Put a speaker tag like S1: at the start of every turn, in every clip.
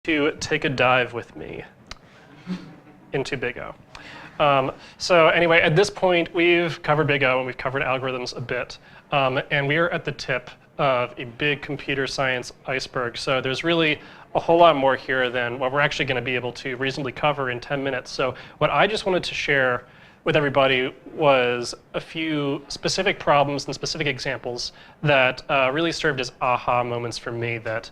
S1: to take a dive with me into big O. So anyway, at this point, we've covered big O and we've covered algorithms a bit. And we are at the tip of a big computer science iceberg. So there's really a whole lot more here than what we're actually going to be able to reasonably cover in 10 minutes. So what I just wanted to share with everybody was a few specific problems and specific examples that really served as aha moments for me that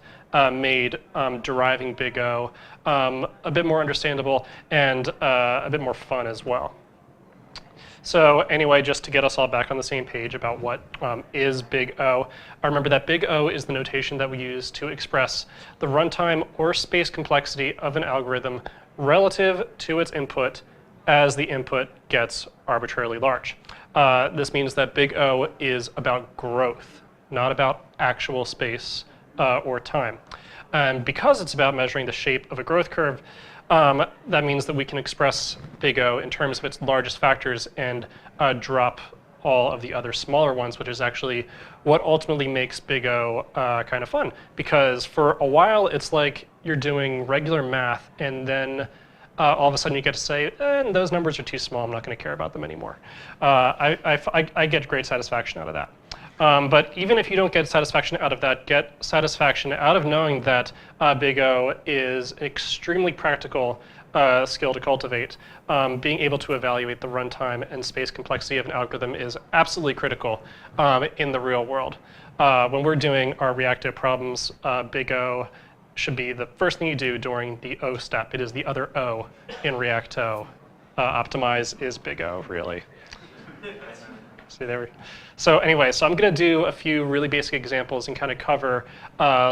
S1: made deriving big O a bit more understandable and a bit more fun as well. So anyway, just to get us all back on the same page about what is big O, I remember that big O is the notation that we use to express the runtime or space complexity of an algorithm relative to its input as the input gets arbitrarily large. This means that big O is about growth, not about actual space or time. And because it's about measuring the shape of a growth curve, that means that we can express big O in terms of its largest factors and drop all of the other smaller ones, which is actually what ultimately makes big O kind of fun. Because for a while, it's like you're doing regular math, and then all of a sudden you get to say, those numbers are too small, I'm not going to care about them anymore. I get great satisfaction out of that. But even if you don't get satisfaction out of that, get satisfaction out of knowing that big O is an extremely practical skill to cultivate. Being able to evaluate the runtime and space complexity of an algorithm is absolutely critical in the real world. When we're doing our reactive problems, big O should be the first thing you do during the O step. It is the other O in React-O. Optimize is big O, really. See there. So anyway, so I'm going to do a few really basic examples and kind of cover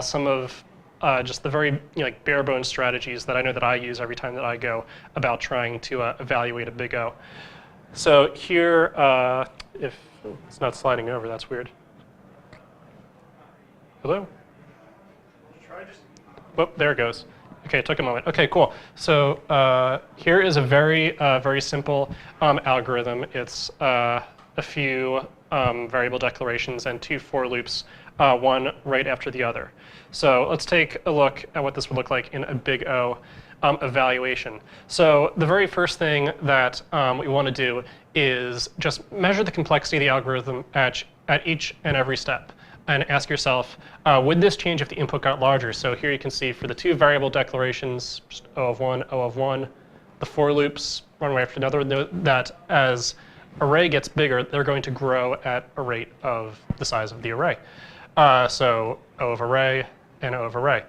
S1: some of just the very bare bones strategies that I know that I use every time that I go about trying to evaluate a big O. So here, if it's not sliding over, that's weird. Hello? Oh, there it goes. Okay, it took a moment. Okay, cool. So here is a very simple algorithm. It's a few variable declarations and two for loops, one right after the other. So let's take a look at what this would look like in a big O evaluation. So the very first thing that we want to do is just measure the complexity of the algorithm at each and every step, and ask yourself, would this change if the input got larger? So here you can see for the two variable declarations, just O of 1, the for loops, one right after another, that as array gets bigger, they're going to grow at a rate of the size of the array. So O of array and O of array.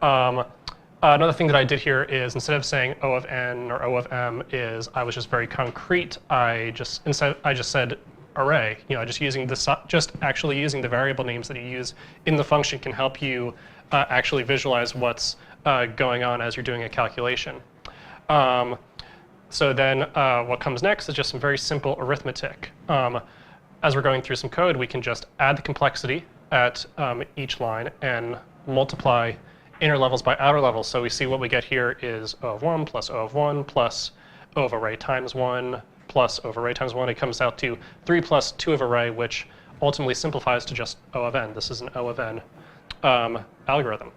S1: Another thing that I did here is instead of saying O of n or O of m is I was just very concrete. I just said array. Just actually using the variable names that you use in the function can help you actually visualize what's going on as you're doing a calculation. So then what comes next is just some very simple arithmetic. As we're going through some code, we can just add the complexity at each line and multiply inner levels by outer levels. So we see what we get here is O of 1 plus O of 1 plus O of array times 1 plus O of array times 1. It comes out to 3 plus 2 of array, which ultimately simplifies to just O of n. This is an O of n algorithm.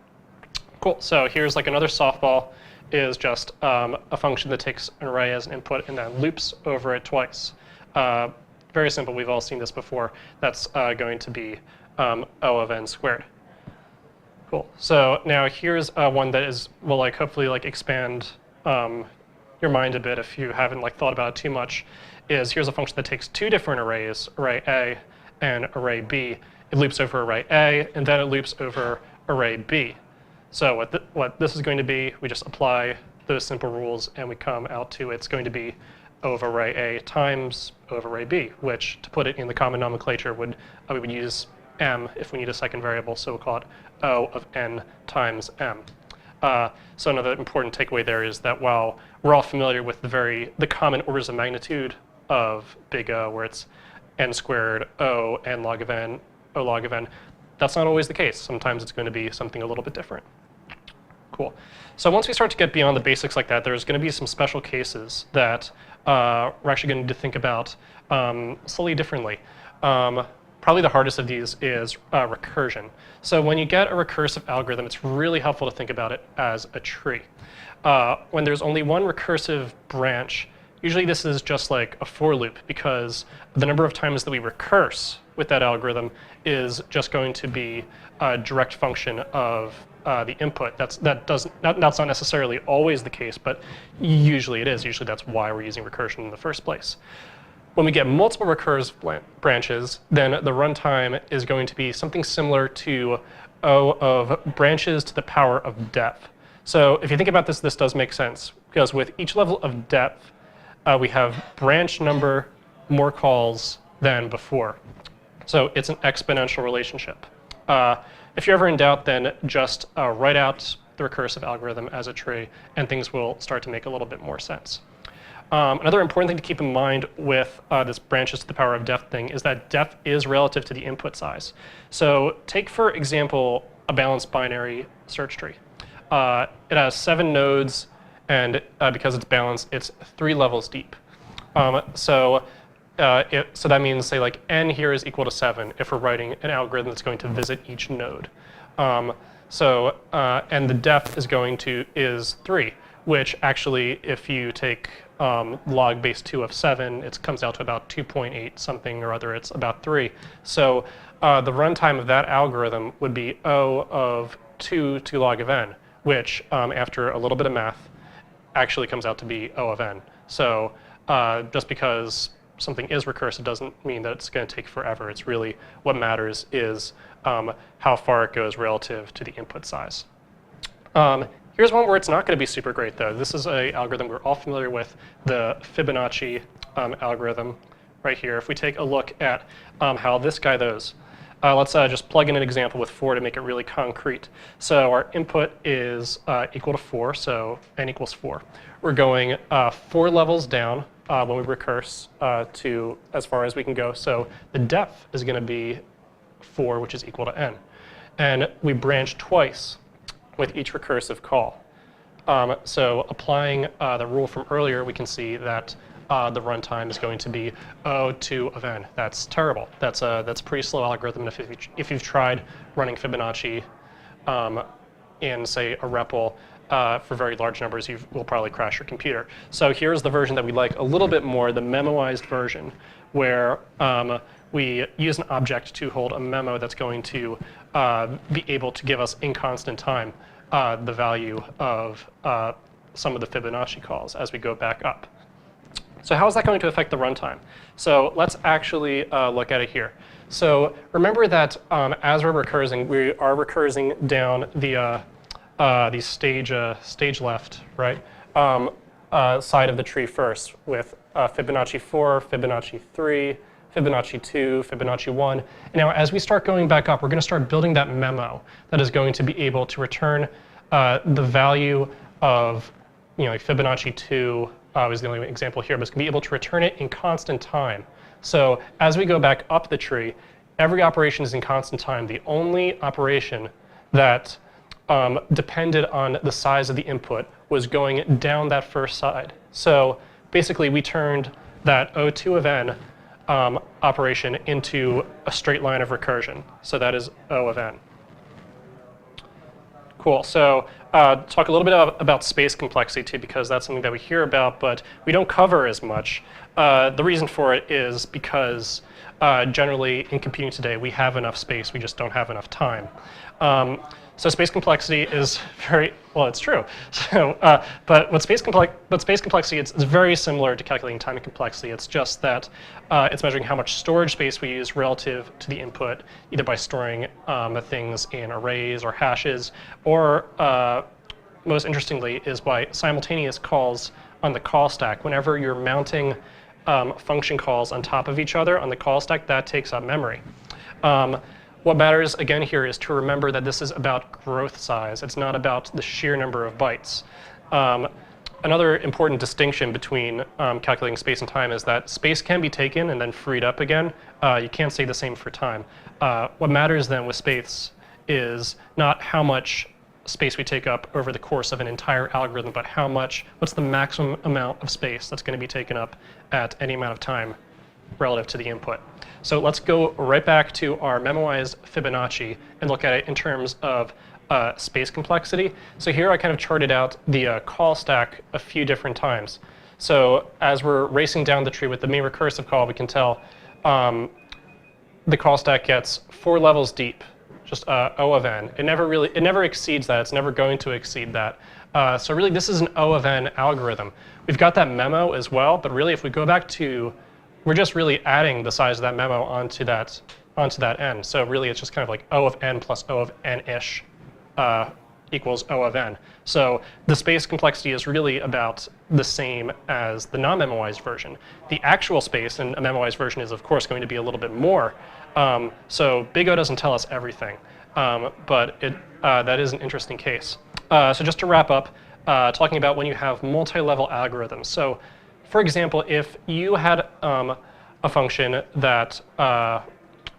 S1: Cool. So here's like another softball. Is just a function that takes an array as an input and then loops over it twice. Very simple. We've all seen this before. That's going to be O of n squared. Cool. So now here's one that will hopefully expand your mind a bit if you haven't thought about it too much. Here's a function that takes two different arrays, array A and array B. It loops over array A and then it loops over array B. So what this is going to be, we just apply those simple rules and we come out to it's going to be O of array A times O of array B, which to put it in the common nomenclature we would use m if we need a second variable, so we'll call it O of n times m. So another important takeaway there is that while we're all familiar with the common orders of magnitude of big O, where it's n squared, O, n log of n, O log of n, that's not always the case. Sometimes it's going to be something a little bit different. Cool. So once we start to get beyond the basics like that, there's going to be some special cases that we're actually going to think about slightly differently. probably the hardest of these is recursion. So when you get a recursive algorithm, it's really helpful to think about it as a tree. When there's only one recursive branch, usually this is just like a for loop, because the number of times that we recurse with that algorithm is just going to be a direct function of the input. That's not necessarily always the case, but usually it is. Usually that's why we're using recursion in the first place. When we get multiple recursive branches, then the runtime is going to be something similar to O of branches to the power of depth. So if you think about this, this does make sense, because with each level of depth, we have branch number more calls than before. So it's an exponential relationship. If you're ever in doubt, then just write out the recursive algorithm as a tree, and things will start to make a little bit more sense. Another important thing to keep in mind with this branches to the power of depth thing is that depth is relative to the input size. So take, for example, a balanced binary search tree. It has 7 nodes, and because it's balanced, it's 3 levels deep. So that means, say, like n here is equal to 7 if we're writing an algorithm that's going to visit each node. And the depth is 3, which actually, if you take log base 2 of 7, it comes out to about 2.8 something or other. It's about 3. So the runtime of that algorithm would be O of 2 to log of n, which after a little bit of math actually comes out to be O of n. So just because something is recursive doesn't mean that it's going to take forever. It's really what matters is how far it goes relative to the input size. Here's one where it's not going to be super great, though. This is an algorithm we're all familiar with, the Fibonacci algorithm right here. If we take a look at how this guy goes, let's just plug in an example with 4 to make it really concrete. So our input is equal to 4, so n equals 4. We're going 4 levels down when we recurse to as far as we can go. So the depth is going to be 4, which is equal to n. And we branch twice with each recursive call. So applying the rule from earlier, we can see that the runtime is going to be O2 of n. That's terrible. That's a pretty slow algorithm. If you've tried running Fibonacci in, say, a REPL for very large numbers, you will probably crash your computer. So here's the version that we like a little bit more, the memoized version, where we use an object to hold a memo that's going to be able to give us in constant time the value of some of the Fibonacci calls as we go back up. So how is that going to affect the runtime? So let's actually look at it here. So remember that as we're recursing, we are recursing down the stage left, right, side of the tree first with Fibonacci 4, Fibonacci 3, Fibonacci 2, Fibonacci 1. And now as we start going back up, we're going to start building that memo that is going to be able to return the value of, like Fibonacci 2 is the only example here, but it's going to be able to return it in constant time. So as we go back up the tree, every operation is in constant time. The only operation that depended on the size of the input was going down that first side. So basically we turned that O2 of n operation into a straight line of recursion. So that is O of n. Cool. So talk a little bit about space complexity too, because that's something that we hear about, but we don't cover as much. The reason for it is because generally in computing today, we have enough space, we just don't have enough time. So space complexity is very, well, it's true. So, but with space complexity, it's very similar to calculating time and complexity. It's just that it's measuring how much storage space we use relative to the input, either by storing things in arrays or hashes, or most interestingly is by simultaneous calls on the call stack. Whenever you're mounting function calls on top of each other on the call stack, that takes up memory. What matters, again, here is to remember that this is about growth size. It's not about the sheer number of bytes. Another important distinction between calculating space and time is that space can be taken and then freed up again. You can't say the same for time. What matters then with space is not how much space we take up over the course of an entire algorithm, but what's the maximum amount of space that's going to be taken up at any amount of time relative to the input. So let's go right back to our memoized Fibonacci and look at it in terms of space complexity. So here I kind of charted out the call stack a few different times. So as we're racing down the tree with the main recursive call, we can tell the call stack gets 4 levels deep, just O of n. It never exceeds that. It's never going to exceed that. So really, this is an O of n algorithm. We've got that memo as well, but really, if we go back to, we're just really adding the size of that memo onto that n. So really, it's just kind of like O of n plus O of n-ish equals O of n. So the space complexity is really about the same as the non-memoized version. The actual space in a memoized version is, of course, going to be a little bit more. So big O doesn't tell us everything, but that is an interesting case. So just to wrap up, talking about when you have multi-level algorithms. So for example, if you had a function that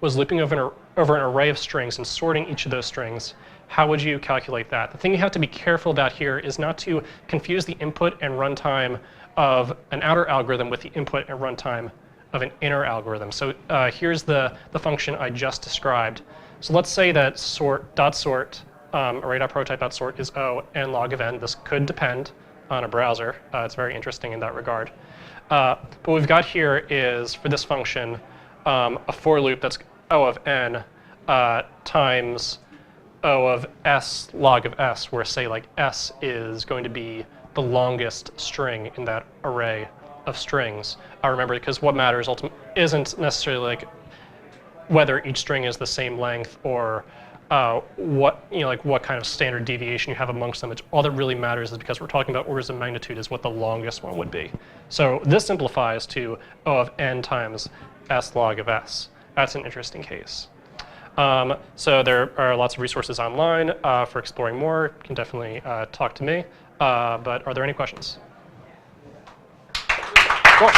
S1: was looping over an array of strings and sorting each of those strings, how would you calculate that? The thing you have to be careful about here is not to confuse the input and runtime of an outer algorithm with the input and runtime of an inner algorithm. So here's the function I just described. So let's say that sort.sort, array.prototype.sort is O and log of n. This could depend on a browser. It's very interesting in that regard. But what we've got here is, for this function, a for loop that's O of n times O of s log of s, where say like s is going to be the longest string in that array of strings. Remember, because what matters isn't necessarily like whether each string is the same length or what kind of standard deviation you have amongst them. All that really matters is, because we're talking about orders of magnitude, is what the longest one would be. So this simplifies to O of n times s log of s. That's an interesting case. So there are lots of resources online for exploring more. You can definitely talk to me. But are there any questions? Cool.